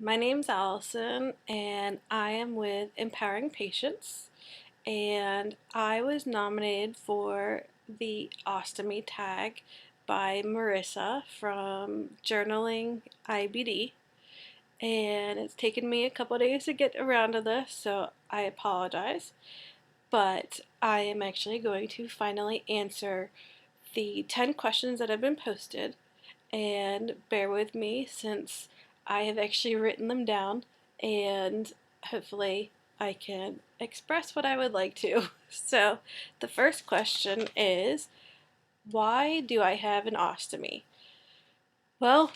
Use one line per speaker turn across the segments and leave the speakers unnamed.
My name's Allison, and I am with Empowering Patients, and I was nominated for the Ostomy tag by Marissa from Journaling IBD, and it's taken me a couple days to get around to this, so I apologize, but I am actually going to finally answer the 10 questions that have been posted, and bear with me since I have actually written them down, and hopefully I can express what I would like to. So, the first question is, why do I have an ostomy? Well,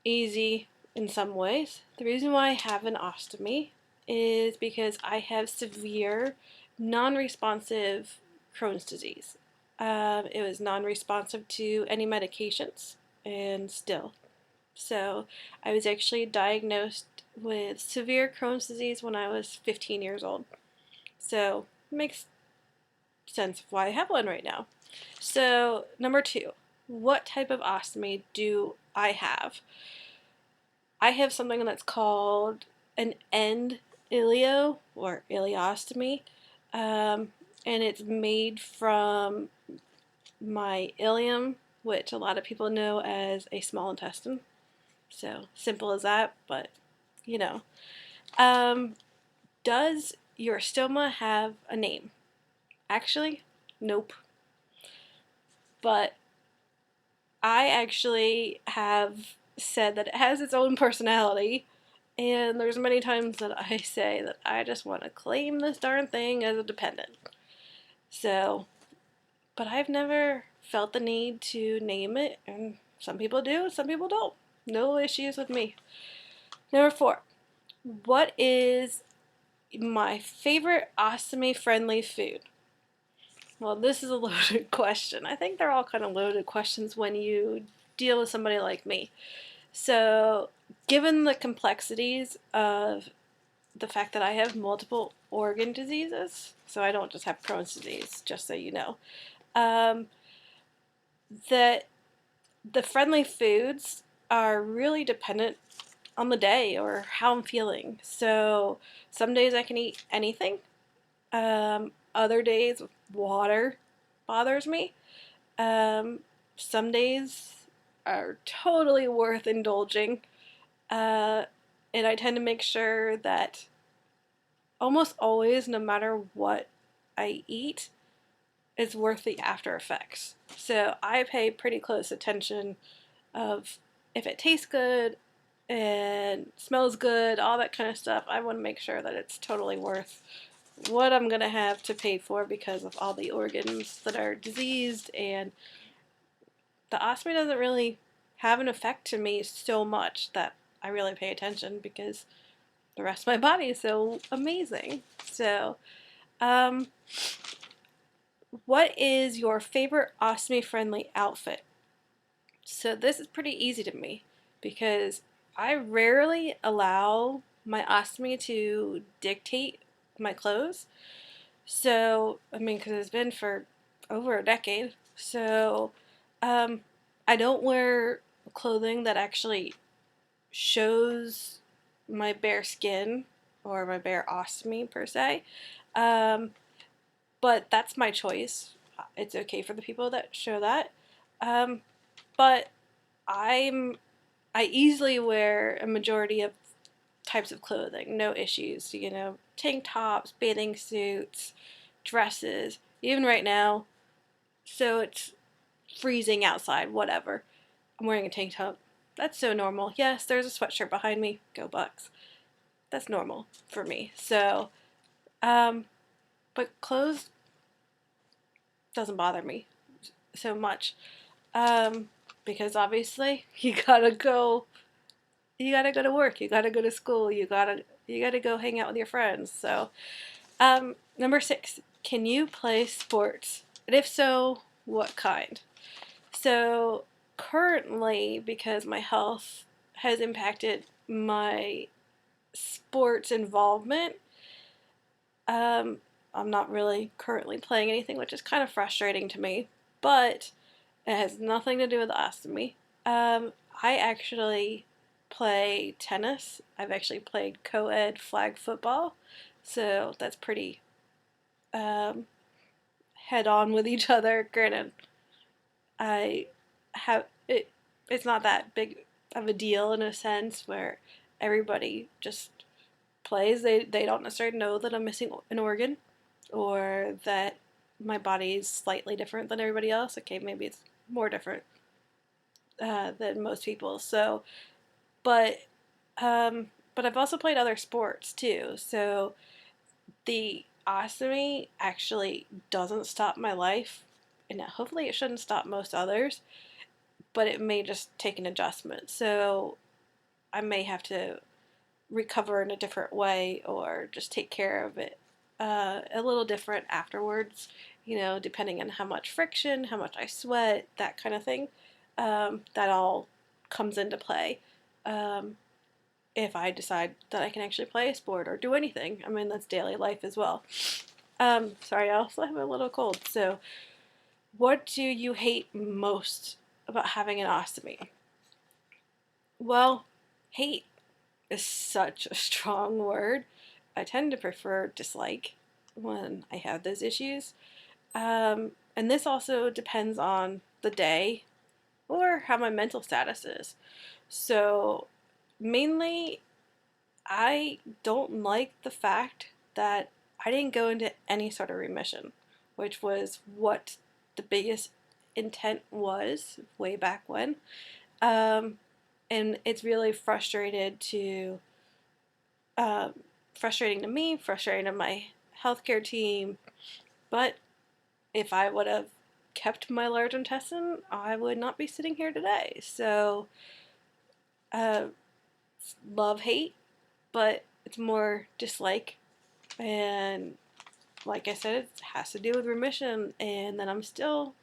easy in some ways. The reason why I have an ostomy is because I have severe non-responsive Crohn's disease. It was non-responsive to any medications, and still. So I was actually diagnosed with severe Crohn's disease when I was 15 years old. So it makes sense of why I have one right now. So number two, what type of ostomy do I have? I have something that's called an end ileo or ileostomy, and it's made from my ileum, which a lot of people know as a small intestine. So simple as that, but you know. Um, does your stoma have a name? Actually, nope. But I actually have said that it has its own personality, and there's many times that I say that I just want to claim this darn thing as a dependent. So, but I've never felt the need to name it, and some people do, some people don't. No issues with me. Number four, what is my favorite ostomy friendly food? Well, this is a loaded question. I think they're all kind of loaded questions when you deal with somebody like me. So, given the complexities of the fact that I have multiple organ diseases, so I don't just have Crohn's disease, just so you know, um, that the friendly foods are really dependent on the day or how I'm feeling. So, some days I can eat anything. Other days, water bothers me. Um, some days are totally worth indulging. Uh, and I tend to make sure that almost always, no matter what I eat, it's worth the after effects. So I pay pretty close attention of if it tastes good and smells good, all that kind of stuff. I want to make sure that it's totally worth what I'm going to have to pay for because of all the organs that are diseased, and the ostomy doesn't really have an effect to me so much that I really pay attention because the rest of my body is so amazing. So, um, what is your favorite ostomy friendly outfit? So, this is pretty easy to me because I rarely allow my ostomy to dictate my clothes. So, I mean, because it's been for over a decade. So, um, I don't wear clothing that actually shows my bare skin or my bare ostomy per se. Um, but that's my choice. It's okay for the people that show that. Um, but I'm I easily wear a majority of types of clothing, no issues. You know, tank tops, bathing suits, dresses. Even right now, so it's freezing outside, whatever. I'm wearing a tank top. That's so normal. Yes, there's a sweatshirt behind me. Go Bucks. That's normal for me. So, um, but clothes doesn't bother me so much. Because obviously you gotta go to work, you gotta go to school, you gotta go hang out with your friends. So, number six, can you play sports? And if so, what kind? So currently, because my health has impacted my sports involvement, um, I'm not really currently playing anything, which is kind of frustrating to me, but it has nothing to do with ostomy. I actually play tennis. I've actually played co-ed flag football, so that's pretty um, head on with each other. Granted, I have it. It's not that big of a deal in a sense where everybody just plays. They don't necessarily know that I'm missing an organ or that my body is slightly different than everybody else. Okay, maybe it's more different than most people. So, but but I've also played other sports too. So the ostomy actually doesn't stop my life, and hopefully it shouldn't stop most others. But it may just take an adjustment. So I may have to recover in a different way or just take care of it a little different afterwards, depending on how much friction, how much I sweat, that kind of thing. That all comes into play if I decide that I can actually play a sport or do anything. I mean, that's daily life as well. Sorry, I also have a little cold. So, what do you hate most about having an ostomy? Well, hate is such a strong word. I tend to prefer dislike when I have those issues. And this also depends on the day or how my mental status is. So, mainly, I don't like the fact that I didn't go into any sort of remission, which was what the biggest intent was way back when. Um, and it's really um, frustrating to me, frustrating to my healthcare team. But if I would have kept my large intestine, I would not be sitting here today. So, uh, love, hate, but it's more dislike. And like I said, it has to do with remission, and then I'm still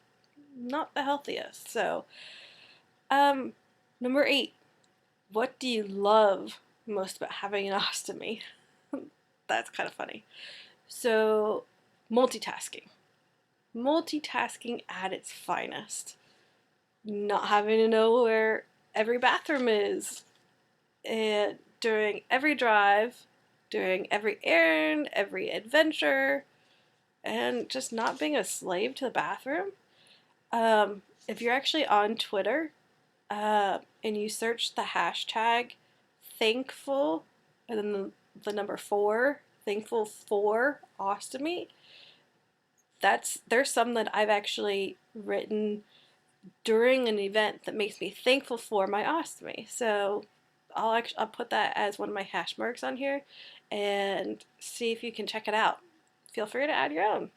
not the healthiest. So, um, number 8, what do you love most about having an ostomy? That's kind of funny. So, multitasking. Multitasking at its finest. Not having to know where every bathroom is. And during every drive, during every errand, every adventure, and just not being a slave to the bathroom. If you're actually on Twitter and you search the hashtag thankful and then the number 4, thankful for ostomy, there's some that I've actually written during an event that makes me thankful for my ostomy. So I'll put that as one of my hash marks on here and see if you can check it out. Feel free to add your own.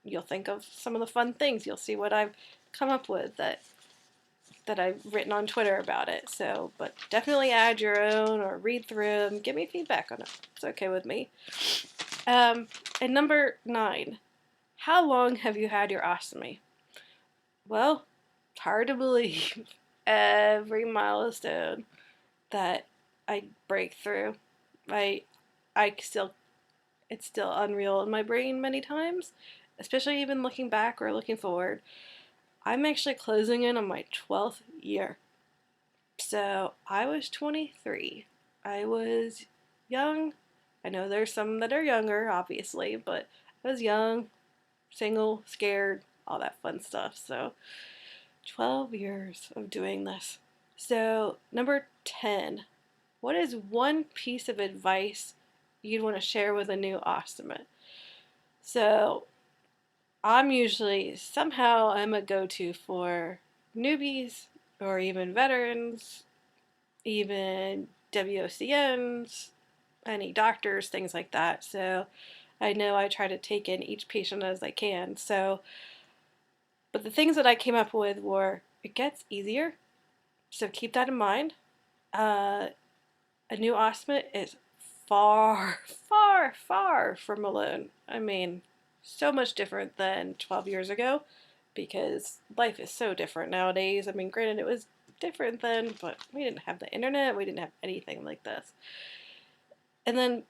You'll think of some of the fun things. You'll see what I've come up with that I've written on Twitter about it. So, but definitely add your own or read through them. Give me feedback on it. It's okay with me. And number 9, how long have you had your ostomy? Well, it's hard to believe every milestone that I break through. I I still it's still unreal in my brain many times, especially even looking back or looking forward. I'm actually closing in on my 12th year. So I was 23. I was young. I know there's some that are younger, obviously, but I was young, single, scared, all that fun stuff. So 12 years of doing this. So, number 10, what is one piece of advice you'd want to share with a new ostomate? So, I'm a go-to for newbies or even veterans, even WOCNs, any doctors, things like that. So, I know I try to take in each patient as I can. So, but the things that I came up with were it gets easier. So keep that in mind. Uh, a new ostomate is far, far, far from alone. I mean, so much different than 12 years ago because life is so different nowadays. I mean, granted, it was different then, but we didn't have the internet, we didn't have anything like this. And then,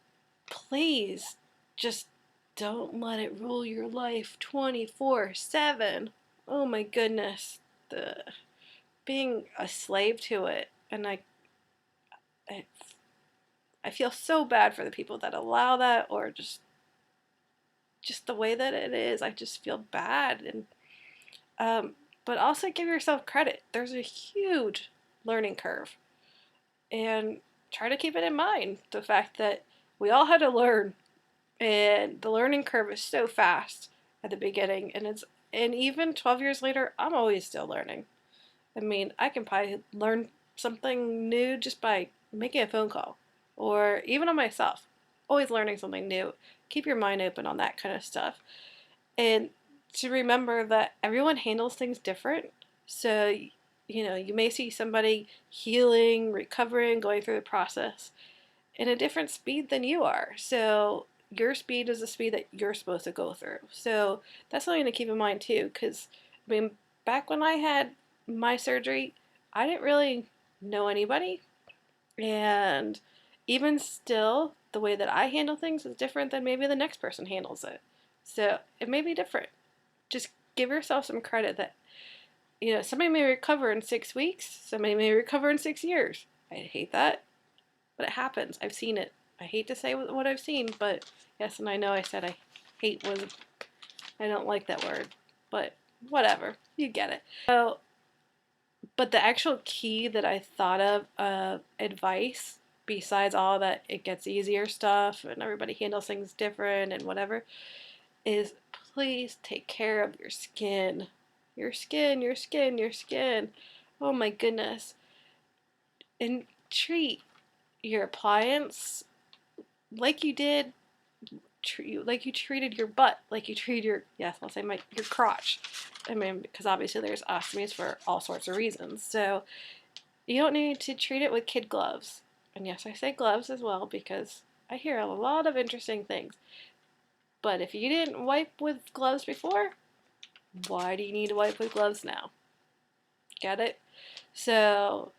please, just don't let it rule your life 24/7. Oh my goodness. The being a slave to it, and I feel so bad for the people that allow that, or just the way that it is. I just feel bad, and but also give yourself credit. There's a huge learning curve, and try to keep it in mind, the fact that we all had to learn, and the learning curve is so fast at the beginning, and even 12 years later, I'm always still learning. I mean, I can probably learn something new just by making a phone call, or even on myself. Always learning something new. Keep your mind open on that kind of stuff. And to remember that everyone handles things different. So, you may see somebody healing, recovering, going through the process in a different speed than you are. So, your speed is the speed that you're supposed to go through. So, that's something to keep in mind too, because, I mean, back when I had my surgery, I didn't really know anybody. And even still, the way that I handle things is different than maybe the next person handles it. So, it may be different. Just give yourself some credit that, somebody may recover in 6 weeks, somebody may recover in 6 years. I hate that, but it happens. I've seen it. I hate to say what I've seen, but yes, and I know I said hate was, I don't like that word, but whatever, you get it. So, but the actual key that I thought of advice, besides all that it gets easier stuff and everybody handles things different and whatever, is please take care of your skin. Your skin, your skin, your skin. Oh my goodness. And treat your appliance like you did, like you treated your butt, like you treated yes, I'll say your crotch. I mean, because obviously there's ostomies for all sorts of reasons. So you don't need to treat it with kid gloves. And yes, I say gloves as well because I hear a lot of interesting things. But if you didn't wipe with gloves before, why do you need to wipe with gloves now? Get it? So,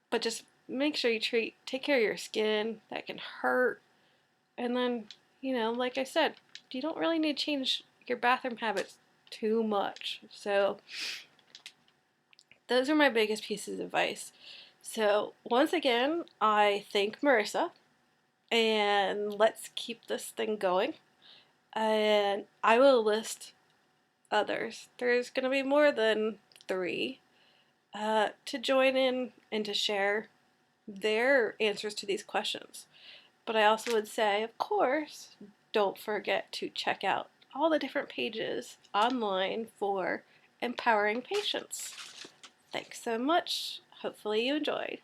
but just make sure you take care of your skin. That can hurt. And then, like I said, you don't really need to change your bathroom habits too much. So, those are my biggest pieces of advice. So, once again, I thank Marissa, and let's keep this thing going. And I will list others. There's going to be more than 3 to join in and to share their answers to these questions. But I also would say, of course, don't forget to check out all the different pages online for empowering patients. Thanks so much. Hopefully you enjoyed.